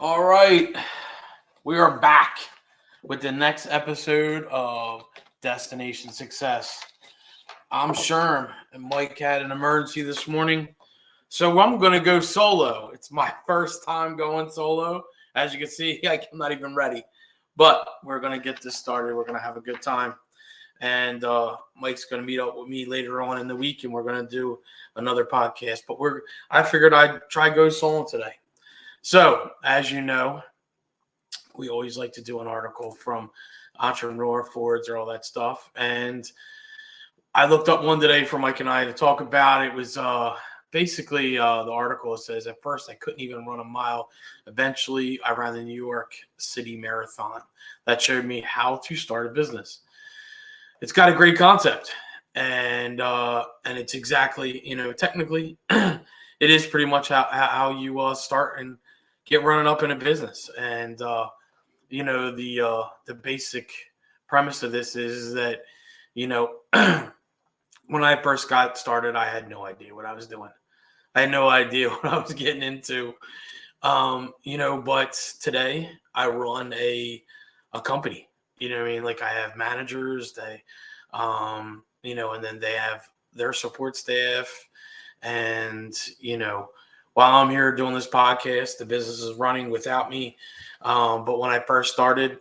All right, we are back with the next episode of Destination Success. I'm Sherm, and Mike had an emergency this morning, so I'm going to go solo. It's my first time going solo. As you can see, I'm not even ready, but we're going to get this started. We're going to have a good time, and Mike's going to meet up with me later on in the week, and we're going to do another podcast. But I figured I'd try go solo today. So, as you know, we always like to do an article from entrepreneur forwards or all that stuff. And I looked up one today for Mike and I to talk about. It was basically the article says at first I couldn't even run a mile. Eventually, I ran the New York City Marathon. That showed me how to start a business. It's got a great concept, and it's exactly technically it is pretty much how you start and get running up in a business. And the basic premise of this is that you know when I first got started, I had no idea what I was doing. I had no idea what I was getting into. But today I run a company. You know what I mean? Like I have managers, and then they have their support staff. And, while I'm here doing this podcast, the business is running without me. But when I first started,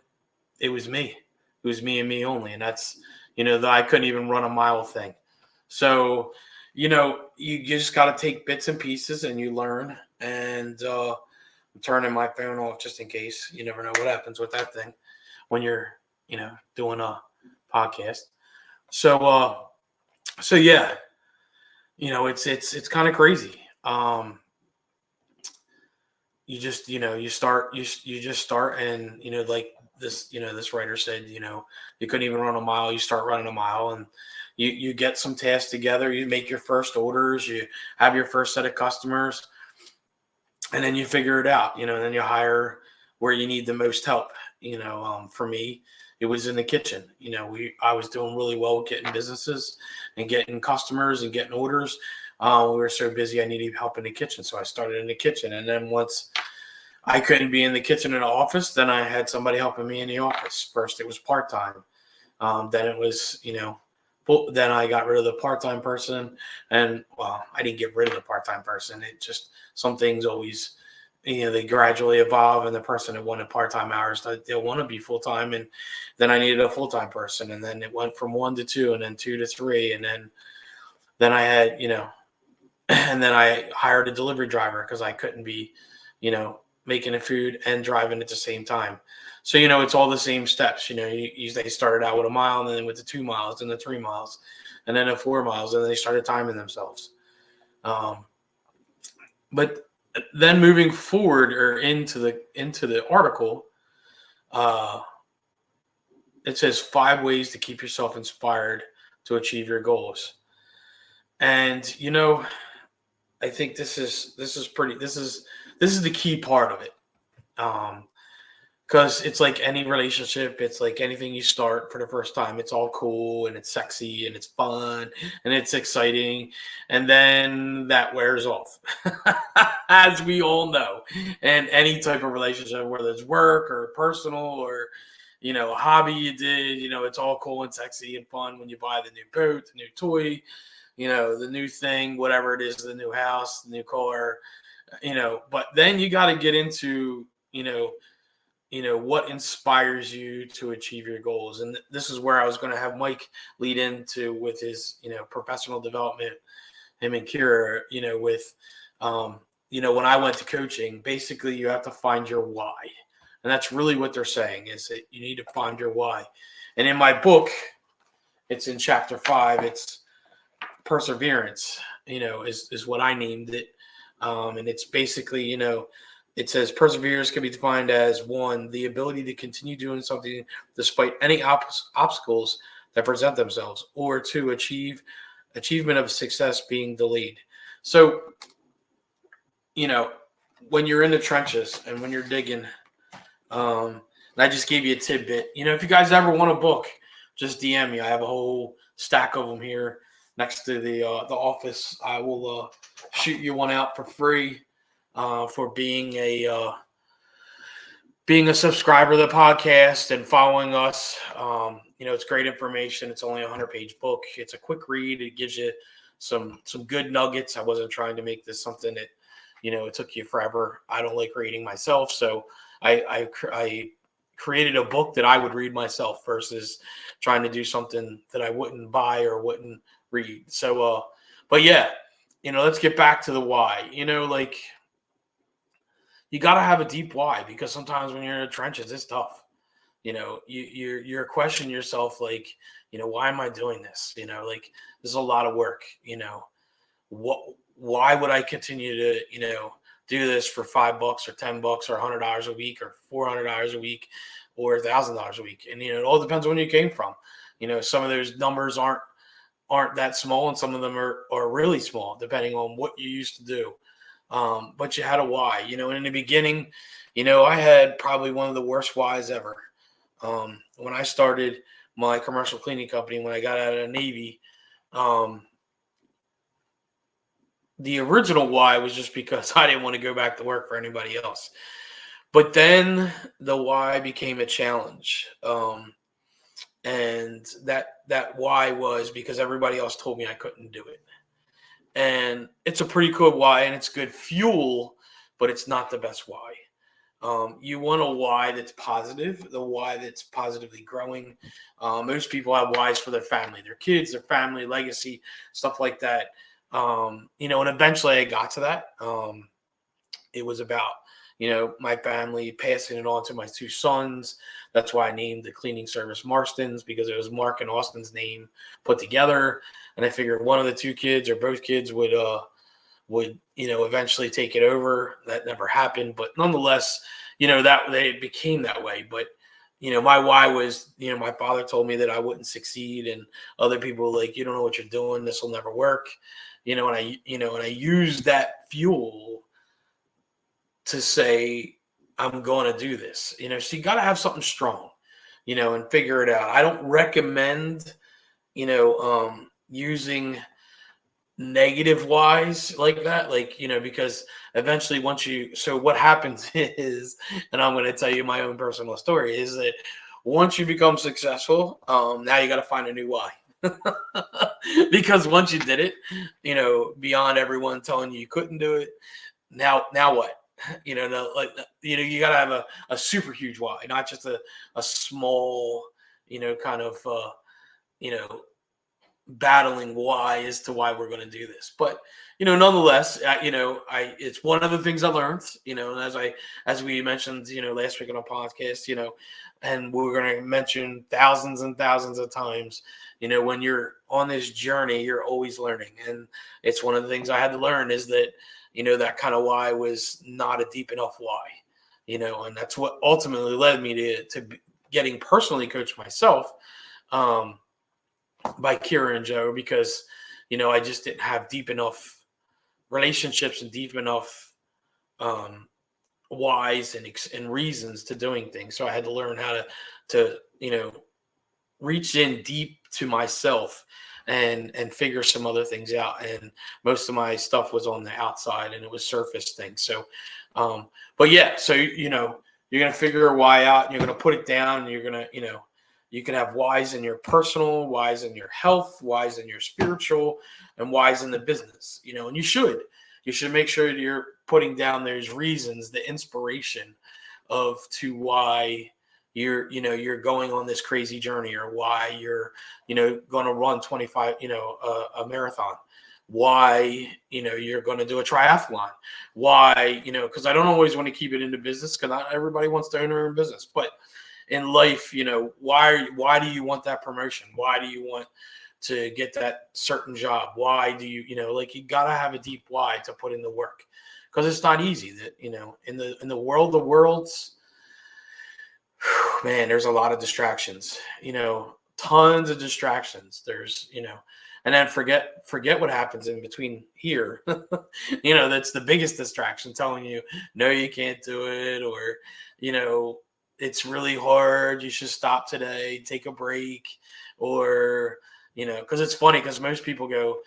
it was me. It was me and me only. And that's, that I couldn't even run a mile thing. So, you just got to take bits and pieces and you learn. And I'm turning my phone off just in case. You never know what happens with that thing when you're, doing a podcast. So, yeah, it's kind of crazy. You just start, and like this writer said, you couldn't even run a mile. You start running a mile, and you get some tasks together. You make your first orders. You have your first set of customers, and then you figure it out. And then you hire where you need the most help. For me, it was in the kitchen. I was doing really well with getting businesses and getting customers and getting orders. We were so busy, I needed help in the kitchen. So I started in the kitchen. And then once I couldn't be in the kitchen in the office, then I had somebody helping me in the office. First, it was part-time. Then it was, then I got rid of the part-time person. And, well, I didn't get rid of the part-time person. It just, some things always, they gradually evolve, and the person that wanted part-time hours, they'll want to be full-time. And then I needed a full-time person. And then it went from 1 to 2, and then 2 to 3. And then I had, and then I hired a delivery driver because I couldn't be, making the food and driving at the same time. So, it's all the same steps. They started out with a mile, and then with the 2 miles, and the 3 miles, and then the 4 miles, and then they started timing themselves. But then moving forward or into the article, it says 5 ways to keep yourself inspired to achieve your goals. And I think this is the key part of it. Because it's like any relationship, it's like anything you start for the first time. It's all cool and it's sexy and it's fun and it's exciting, and then that wears off, as we all know. And any type of relationship, whether it's work or personal or a hobby you did, it's all cool and sexy and fun when you buy the new boat, the new toy, the new thing, whatever it is, the new house, the new car, but then you got to get into, what inspires you to achieve your goals. And this is where I was going to have Mike lead into with his, professional development, him and Kira, with, when I went to coaching, basically you have to find your why. And that's really what they're saying, is that you need to find your why. And in my book, it's in chapter 5, it's perseverance, is what I named it. And it's basically, it says perseverance can be defined as 1, the ability to continue doing something despite any obstacles that present themselves, or 2, achievement of success being delayed. So, when you're in the trenches and when you're digging, and I just gave you a tidbit, if you guys ever want a book, just DM me. I have a whole stack of them here next to the office. I will shoot you one out for free for being a being a subscriber of the podcast and following us. It's great information. It's only a 100-page book. It's a quick read. It gives you some good nuggets. I wasn't trying to make this something that, it took you forever. I don't like reading myself, so I created a book that I would read myself versus trying to do something that I wouldn't buy or wouldn't read. So, but yeah, let's get back to the why. Like, you got to have a deep why, because sometimes when you're in the trenches, it's tough. You're questioning yourself, like, why am I doing this? Like, there's a lot of work. What? Why would I continue to do this for $5 or $10 or $100 a week or $400 a week or $1,000 a week? And it all depends on where you came from. Some of those numbers aren't that small, and some of them are really small, depending on what you used to do. But you had a why. In the beginning, I had probably one of the worst whys ever. When I started my commercial cleaning company, when I got out of the Navy, the original why was just because I didn't want to go back to work for anybody else. But then the why became a challenge. And that why was because everybody else told me I couldn't do it. And it's a pretty cool why, and it's good fuel, but it's not the best why. You want a why that's positive, the why that's positively growing. Most people have whys for their family, their kids, their family, legacy, stuff like that. And eventually I got to that. It was about, my family, passing it on to my two sons. That's why I named the cleaning service Marston's, because it was Mark and Austin's name put together. And I figured one of the two kids or both kids would eventually take it over. That never happened, but nonetheless, that they became that way. But my why was, my father told me that I wouldn't succeed, and other people were like, you don't know what you're doing, this will never work. And I used that fuel to say, I'm going to do this. So you got to have something strong, and figure it out. I don't recommend, using negative whys like that, like, because eventually so what happens is, and I'm going to tell you my own personal story, is that once you become successful, now you got to find a new why. Because once you did it, beyond everyone telling you couldn't do it, now what? You got to have a super huge why, not just a small, kind of, battling why as to why we're going to do this. But nonetheless, it's one of the things I learned, and as we mentioned, last week on a podcast, and we're going to mention thousands and thousands of times, when you're on this journey, you're always learning. And it's one of the things I had to learn, is that that kind of why was not a deep enough why, and that's what ultimately led me to getting personally coached myself, by Kira and Joe, because I just didn't have deep enough relationships and deep enough whys and reasons to doing things. So I had to learn how to reach in deep to myself and figure some other things out. And most of my stuff was on the outside, and it was surface things. So but yeah, so you're gonna figure a why out, and you're gonna put it down, and you're gonna you can have whys in your personal, whys in your health, whys in your spiritual, and whys in the business. And you should make sure that you're putting down those reasons, the inspiration to why you're going on this crazy journey, or why you're going to run 25 a marathon, why you're going to do a triathlon, why because I don't always want to keep it into business, because not everybody wants to own their own business. But in life, why do you want that promotion? Why do you want to get that certain job? Why do you you gotta have a deep why to put in the work, because it's not easy. That in the world of worlds, man, there's a lot of distractions. Tons of distractions. There's and then forget what happens in between here. That's the biggest distraction, telling you no, you can't do it, or it's really hard, you should stop today, take a break, or because it's funny, because most people go,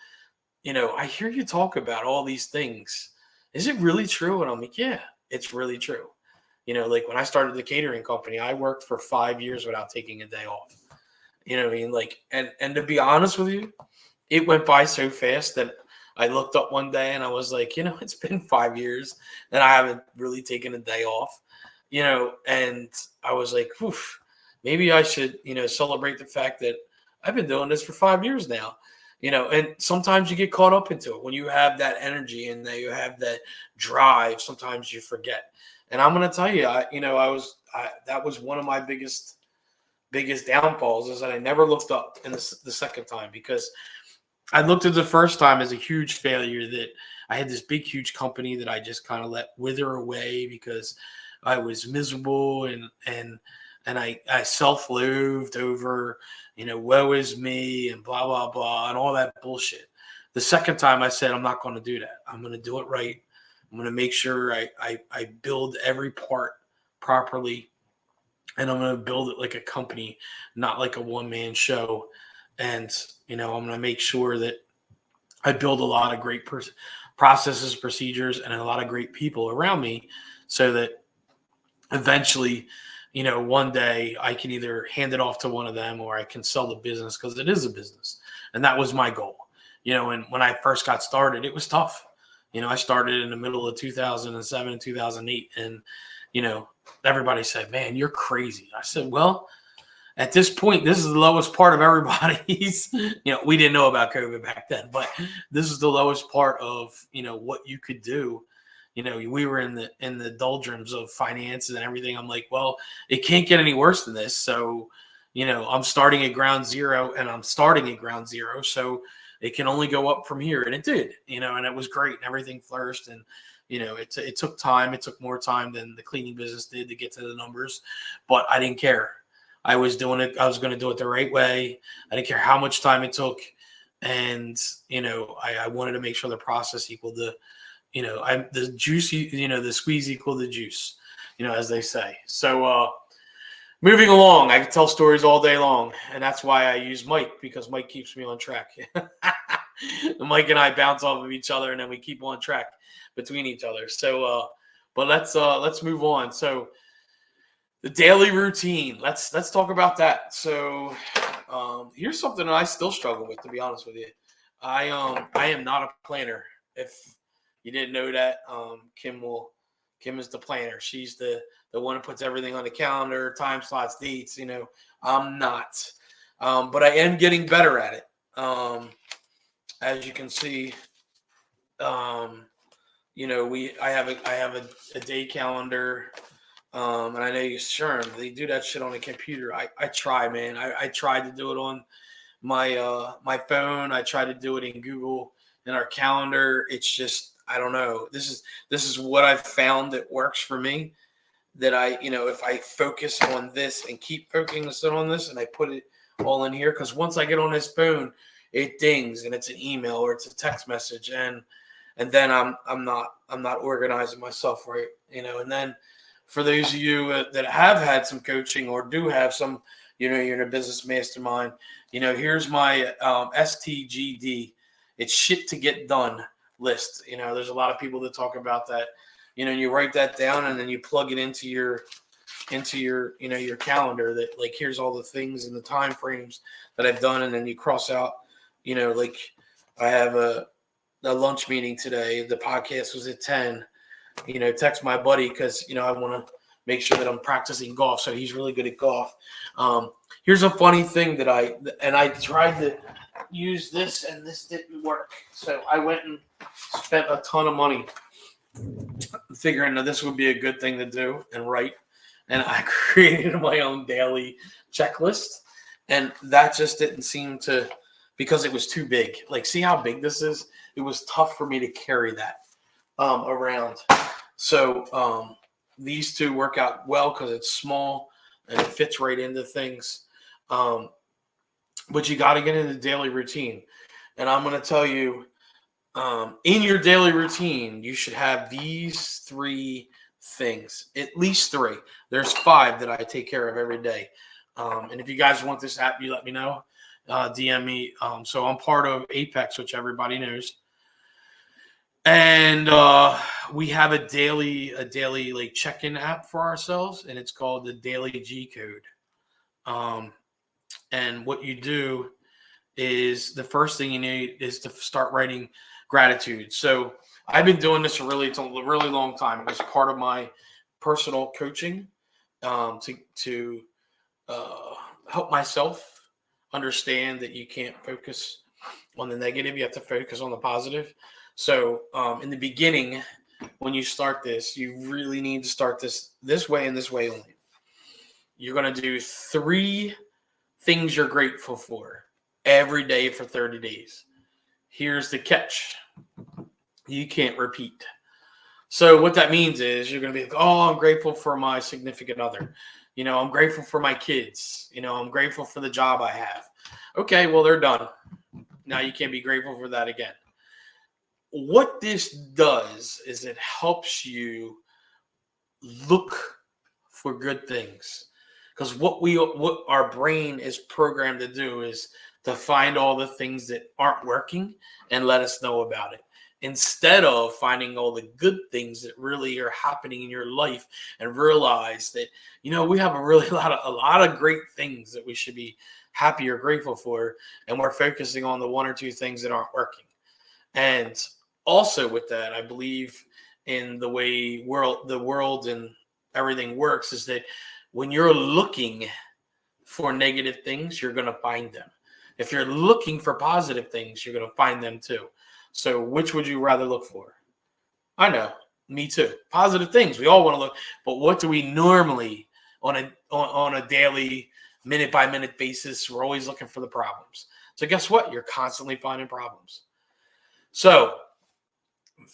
I hear you talk about all these things, is it really true? And I'm like, yeah, it's really true. Like when I started the catering company, I worked for 5 years without taking a day off. You know what I mean? Like, and to be honest with you, it went by so fast that I looked up one day and I was like, it's been 5 years and I haven't really taken a day off, and I was like, oof, maybe I should, celebrate the fact that I've been doing this for 5 years now, and sometimes you get caught up into it when you have that energy and that you have that drive. Sometimes you forget. And I'm going to tell you, that was one of my biggest downfalls is that I never looked up in the second time, because I looked at the first time as a huge failure, that I had this big, huge company that I just kind of let wither away because I was miserable and I self-loathed over, woe is me and blah, blah, blah, and all that bullshit. The second time I said, I'm not going to do that. I'm going to do it right. I'm going to make sure I build every part properly, and I'm going to build it like a company, not like a one-man show. And, I'm going to make sure that I build a lot of great processes, procedures, and a lot of great people around me, so that eventually, one day I can either hand it off to one of them or I can sell the business, because it is a business. And that was my goal. And when I first got started, it was tough. I started in the middle of 2007 and 2008, and, everybody said, man, you're crazy. I said, well, at this point, this is the lowest part of everybody's, we didn't know about COVID back then, but this is the lowest part of, what you could do. We were in the doldrums of finance and everything. I'm like, well, it can't get any worse than this. So, I'm starting at ground zero, and I'm starting at ground zero. So it can only go up from here. And it did, and it was great, and everything flourished. And, it took time. It took more time than the cleaning business did to get to the numbers, but I didn't care. I was doing it. I was going to do it the right way. I didn't care how much time it took. And, I wanted to make sure the process equaled the juice, the squeeze equal the juice, as they say. So, moving along, I could tell stories all day long, and that's why I use Mike, because Mike keeps me on track. Mike and I bounce off of each other, and then we keep on track between each other. So, but let's move on. So, the daily routine. Let's talk about that. So, here's something that I still struggle with, to be honest with you. I am not a planner. If you didn't know that, Kim is the planner. She's the one who puts everything on the calendar, time slots, dates. I'm not, but I am getting better at it. As you can see, I have a day calendar. And I know you sure they do that shit on a computer. I try, man. I tried to do it on my phone. I tried to do it in Google in our calendar. It's just, I don't know. This is what I've found that works for me. That if I focus on this and keep focusing on this, and I put it all in here, because once I get on this phone, it dings and it's an email or it's a text message, and then I'm not organizing myself right, and then. For those of you that have had some coaching or do have some, you're in a business mastermind, here's my STGD. It's shit to get done list. There's a lot of people that talk about that, you write that down and then you plug it into your your calendar, that like, here's all the things and the time frames that I've done. And then you cross out, like I have a lunch meeting today. The podcast was at 10. Text my buddy, because, I want to make sure that I'm practicing golf. So he's really good at golf. Here's a funny thing that I tried to use this, and this didn't work. So I went and spent a ton of money figuring that this would be a good thing to do and write. And I created my own daily checklist, and that just didn't seem to, because it was too big. Like, see how big this is? It was tough for me to carry that around. So these two work out well because it's small and it fits right into things. But you got to get into daily routine. And I'm going to tell you, in your daily routine, you should have these 3 things, at least 3. There's 5 that I take care of every day. And if you guys want this app, you let me know. DM me. So I'm part of Apex, which everybody knows. And we have a daily like check-in app for ourselves, and it's called the Daily G Code. Um, and what you do is the first thing you need is to start writing gratitude. So I've been doing this it's a really long time. It was part of my personal coaching to uh, help myself understand that you can't focus on the negative. You have to focus on the positive. So in the beginning, when you start this, you really need to start this way and this way only. You're going to do 3 things you're grateful for every day for 30 days. Here's the catch. You can't repeat. So what that means is you're going to be like, oh, I'm grateful for my significant other. I'm grateful for my kids. I'm grateful for the job I have. Okay, well, they're done. Now you can't be grateful for that again. What this does is it helps you look for good things. Because what our brain is programmed to do is to find all the things that aren't working and let us know about it, instead of finding all the good things that really are happening in your life and realize that we have a lot of great things that we should be happy or grateful for, and we're focusing on the 1 or 2 things that aren't working. And also with that, I believe in the way the world and everything works is that when you're looking for negative things, you're going to find them. If you're looking for positive things, you're going to find them too. So which would you rather look for? I know, me too. Positive things. We all want to look, but what do we normally on a daily, minute by minute basis? We're always looking for the problems. So guess what? You're constantly finding problems. So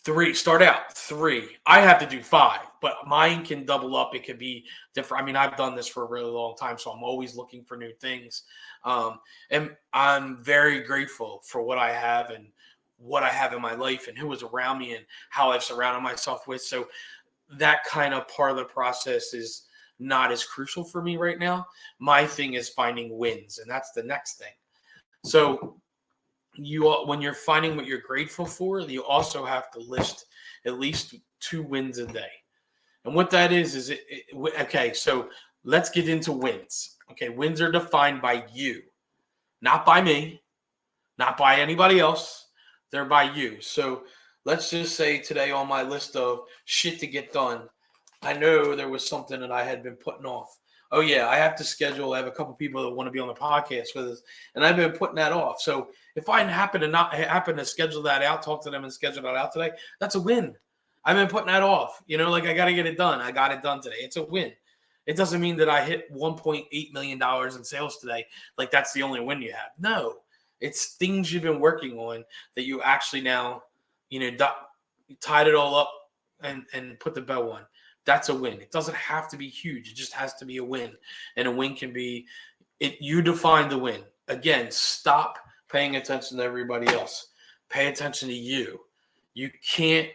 3, start out 3. I have to do 5, but mine can double up. It could be different. I mean, I've done this for a really long time, so I'm always looking for new things. And I'm very grateful for what I have and what I have in my life and who is around me and how I've surrounded myself with. So that kind of part of the process is not as crucial for me right now. My thing is finding wins, and that's the next thing. So when you're finding what you're grateful for, you also have to list at least 2 wins a day. And what that is okay, so let's get into wins. Okay, wins are defined by you, not by me, not by anybody else. They're by you. So let's just say today on my list of shit to get done, I know there was something that I had been putting off. Oh yeah, I have a couple people that want to be on the podcast with us, and I've been putting that off. So if I happen to schedule that out, talk to them and schedule that out today, that's a win. I've been putting that off. Like I got to get it done. I got it done today. It's a win. It doesn't mean that I hit $1.8 million in sales today. Like that's the only win you have. No, it's things you've been working on that you actually now, tied it all up and put the bow on. That's a win. It doesn't have to be huge. It just has to be a win. And a win can be you define the win. Again, stop paying attention to everybody else. Pay attention to you. You can't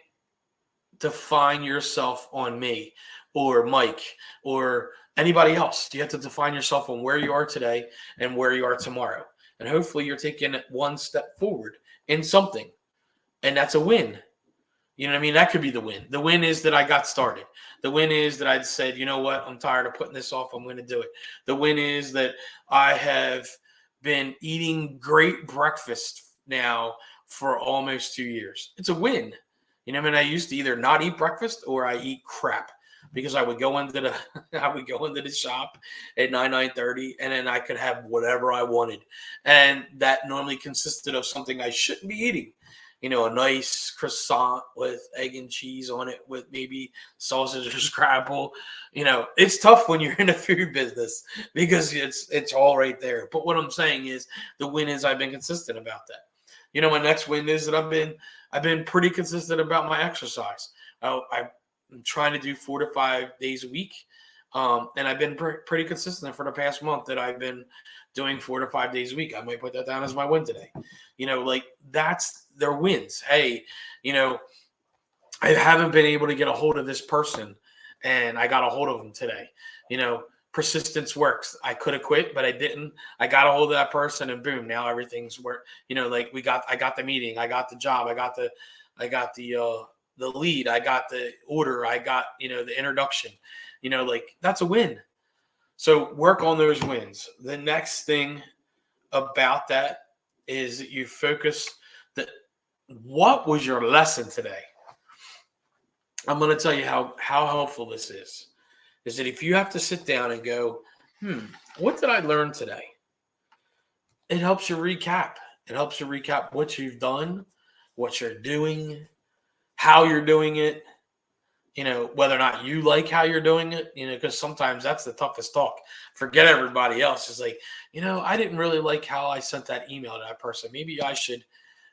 define yourself on me or Mike or anybody else. You have to define yourself on where you are today and where you are tomorrow. And hopefully you're taking it 1 step forward in something. And that's a win. You know what I mean? That could be the win. The win is that I got started. The win is that I said, you know what? I'm tired of putting this off. I'm going to do it. The win is that I have been eating great breakfast now for almost 2 years. It's a win. You know what I mean? I used to either not eat breakfast or I eat crap because I would go into the shop at 9:30 and then I could have whatever I wanted. And that normally consisted of something I shouldn't be eating. A nice croissant with egg and cheese on it with maybe sausage or scrapple. It's tough when you're in the food business because it's all right there. But what I'm saying is the win is I've been consistent about that. My next win is that I've been pretty consistent about my exercise. I'm trying to do 4 to 5 days a week. And I've been pretty consistent for the past month that I've been doing 4 to 5 days a week. I might put that down as my win today. Like that's their wins. Hey, I haven't been able to get a hold of this person and I got a hold of them today. persistence works. I could have quit, but I didn't. I got a hold of that person, and boom, now everything's work. Like I got the meeting, I got the job, I got the lead, I got the order, I got the introduction. Like that's a win. So work on those wins. The next thing about that is that you focus that what was your lesson today? I'm going to tell you how helpful this is that if you have to sit down and go, what did I learn today? It helps you recap. It helps you recap what you've done, what you're doing, how you're doing it, whether or not you like how you're doing it, because sometimes that's the toughest talk. Forget everybody else. It's like, I didn't really like how I sent that email to that person. Maybe I should,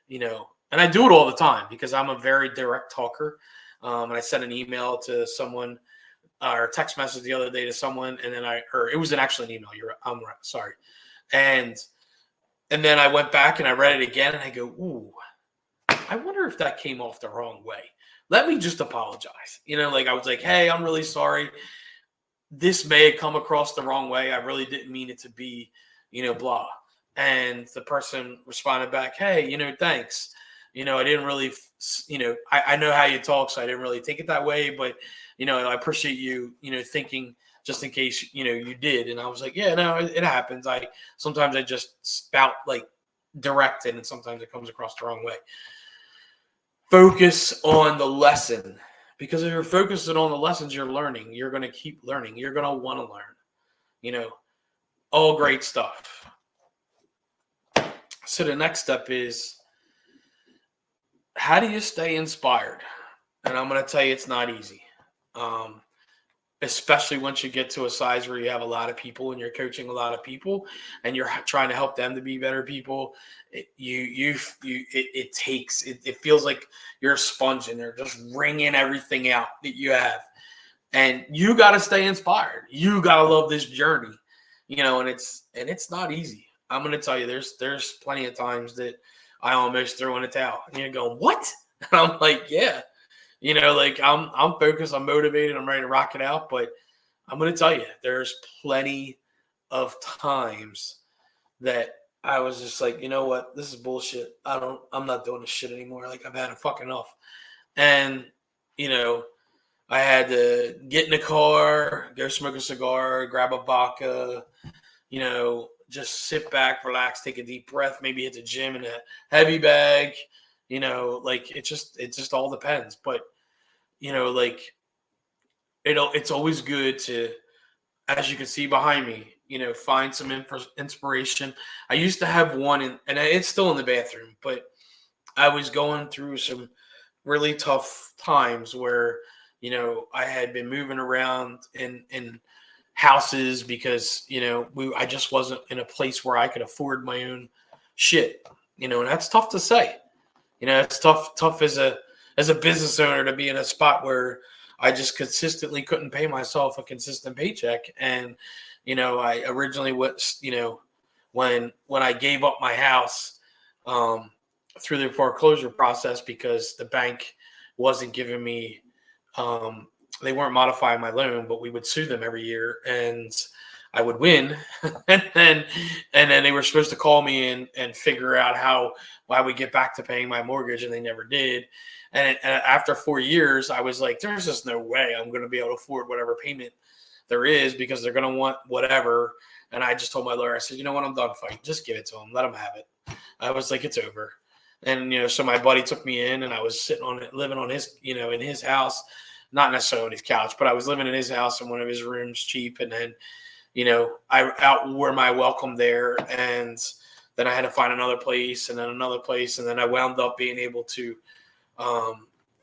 and I do it all the time because I'm a very direct talker. And I sent an email to someone or a text message the other day to someone, and then it was actually an email. I'm right. Sorry. And then I went back and I read it again and I go, ooh, I wonder if that came off the wrong way. Let me just apologize. Like I was like, hey, I'm really sorry. This may have come across the wrong way. I really didn't mean it to be, blah. And the person responded back, hey, thanks. I didn't really, I know how you talk, so I didn't really take it that way. But, I appreciate you, thinking just in case, you did. And I was like, yeah, no, it happens. Sometimes I just spout like directed, and sometimes it comes across the wrong way. Focus on the lesson, because if you're focusing on the lessons you're learning, you're going to keep learning. You're going to want to learn, all great stuff. So the next step is, how do you stay inspired? And I'm going to tell you, it's not easy. Especially once you get to a size where you have a lot of people and you're coaching a lot of people and you're trying to help them to be better people. It feels like you're a sponge and they're just wringing everything out that you have. And you got to stay inspired. You got to love this journey, and it's not easy. I'm going to tell you, there's plenty of times that I almost throw in a towel and you're going, what? And I'm like, yeah. Like I'm focused, I'm motivated, I'm ready to rock it out. But I'm going to tell you, there's plenty of times that I was just like, you know what, this is bullshit. I'm not doing this shit anymore. Like I've had it fucking enough. And, I had to get in the car, go smoke a cigar, grab a vodka, just sit back, relax, take a deep breath, maybe hit the gym in a heavy bag. Like it just all depends. But, like it's always good to, as you can see behind me, find some inspiration. I used to have one and it's still in the bathroom, but I was going through some really tough times where, I had been moving around in houses because, I just wasn't in a place where I could afford my own shit, and that's tough to say. It's tough as a business owner to be in a spot where I just consistently couldn't pay myself a consistent paycheck. And, I originally was, when I gave up my house through the foreclosure process because the bank wasn't giving me, they weren't modifying my loan, but we would sue them every year and I would win. and then they were supposed to call me and figure out how I would get back to paying my mortgage, and they never did. And after 4 years, I was like, there's just no way I'm going to be able to afford whatever payment there is because they're going to want whatever. And I just told my lawyer, I said, you know what, I'm done fighting. Just give it to them. Let them have it. I was like, it's over. And, so my buddy took me in and I was sitting on it, living on his, in his house, not necessarily on his couch, but I was living in his house in one of his rooms cheap. And then, I outwore my welcome there, and then I had to find another place and then another place. And then I wound up being able to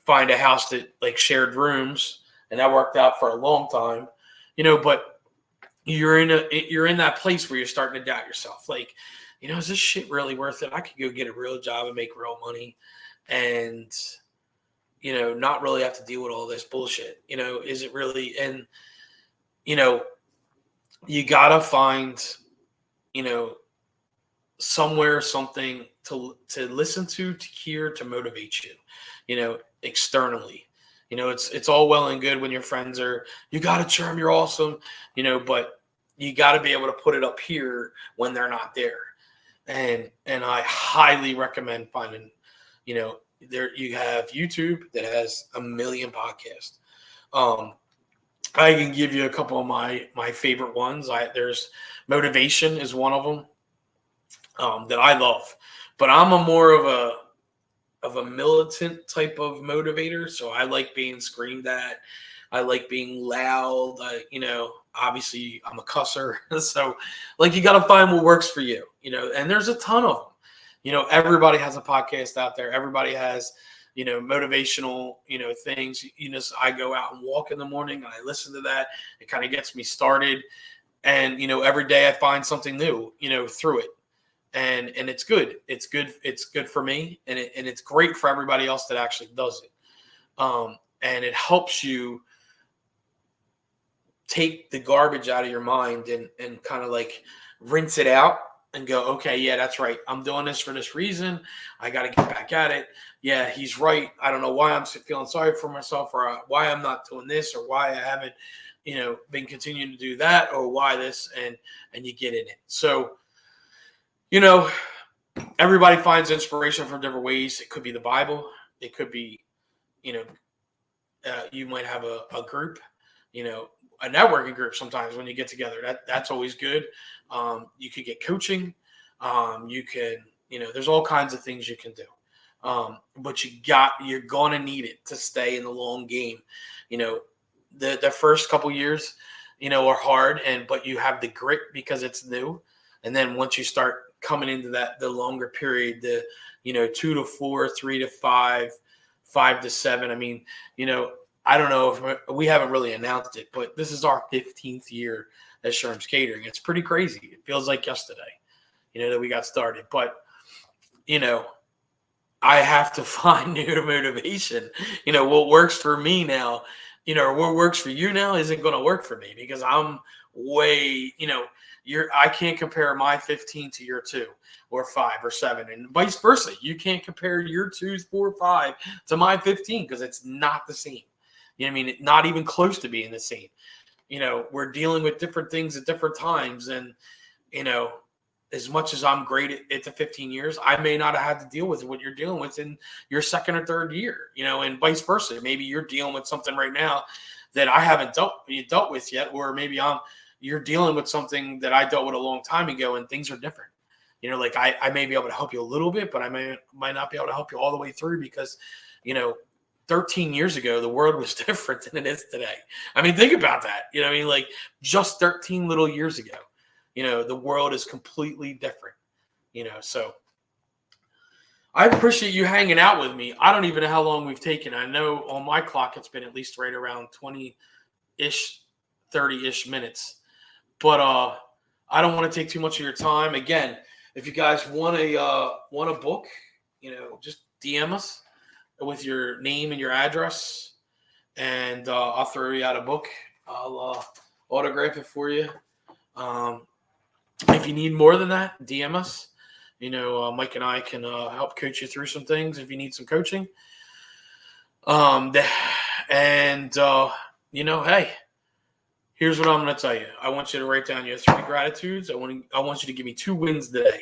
find a house that like shared rooms, and that worked out for a long time, but you're in that place where you're starting to doubt yourself. Like, is this shit really worth it? I could go get a real job and make real money and, not really have to deal with all this bullshit. Is it really? And, you gotta find, somewhere, something to listen to hear, to motivate you, externally. It's all well and good when your friends are, you got to charm, you're awesome, but you got to be able to put it up here when they're not there. And I highly recommend finding, there you have YouTube that has a million podcasts. I can give you a couple of my favorite ones. There's Motivation is one of them that I love, but I'm a more of a militant type of motivator. So I like being screamed at. I like being loud. Obviously I'm a cusser. So like, you got to find what works for you, and there's a ton of them. Everybody has a podcast out there. Everybody has, motivational, things. So I go out and walk in the morning and I listen to that. It kind of gets me started. And, every day I find something new, through it. And it's good. It's good. It's good for me. And it's great for everybody else that actually does it. And it helps you take the garbage out of your mind and kind of like rinse it out and go, okay, yeah, that's right. I'm doing this for this reason. I got to get back at it. Yeah, he's right. I don't know why I'm feeling sorry for myself, or why I'm not doing this, or why I haven't, been continuing to do that, or why this, and you get in it. So, everybody finds inspiration from different ways. It could be the Bible. It could be, you might have a group, a networking group sometimes when you get together. That's always good. You could get coaching. You can, there's all kinds of things you can do. But you're going to need it to stay in the long game. The first couple years, are hard, but you have the grit because it's new. And then once you start coming into the longer period, the, 2 to 4, 3 to 5, 5 to 7. I mean, I don't know if we haven't really announced it, but this is our 15th year at Sherm's Catering. It's pretty crazy. It feels like yesterday, that we got started. But, I have to find new motivation. What works for me now, or what works for you now isn't going to work for me, because I'm way, I can't compare my 15 to your 2 or 5 or 7, and vice versa. You can't compare your 2, 4, 5 to my 15, because it's not the same. I mean? Not even close to being the same. We're dealing with different things at different times. And, as much as I'm great at the 15 years, I may not have had to deal with what you're dealing with in your second or third year, and vice versa. Maybe you're dealing with something right now that I haven't dealt with yet, or maybe you're dealing with something that I dealt with a long time ago, and things are different. Like I may be able to help you a little bit, but I might not be able to help you all the way through, because, 13 years ago, the world was different than it is today. I mean, think about that. Like just 13 little years ago, the world is completely different, so I appreciate you hanging out with me. I don't even know how long we've taken. I know on my clock, it's been at least right around 20-ish, 30-ish minutes, but, I don't want to take too much of your time. Again, if you guys want a book, just DM us with your name and your address, and I'll throw you out a book. I'll autograph it for you. If you need more than that, DM us. Mike and I can help coach you through some things if you need some coaching. Hey, here's what I'm going to tell you. I want you to write down your 3 gratitudes. I want you to give me 2 wins today. I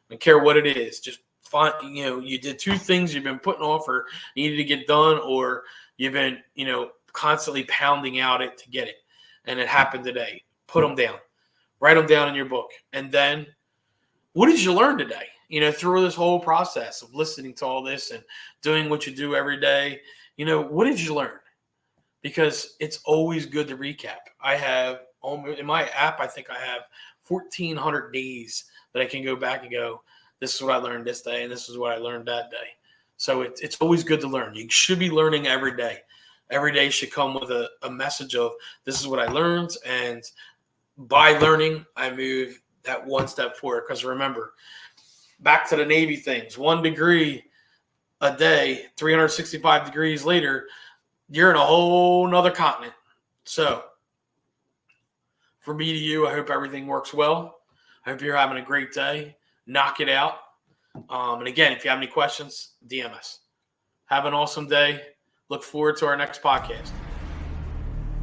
don't care what it is. Just find, you did 2 things you've been putting off or needed to get done, or you've been, constantly pounding out it to get it, and it happened today. Put them down. Write them down in your book. And then, what did you learn today? Through this whole process of listening to all this and doing what you do every day, what did you learn? Because it's always good to recap. I have, in my app, I think I have 1,400 days that I can go back and go, this is what I learned this day, and this is what I learned that day. So it's always good to learn. You should be learning every day. Every day should come with a message of, this is what I learned, and by learning, I move that one step forward. Because remember, back to the Navy things, 1 degree a day, 365 degrees later, you're in a whole nother continent. So from me to you, I hope everything works well. I hope you're having a great day. Knock it out. And again, if you have any questions, DM us. Have an awesome day. Look forward to our next podcast.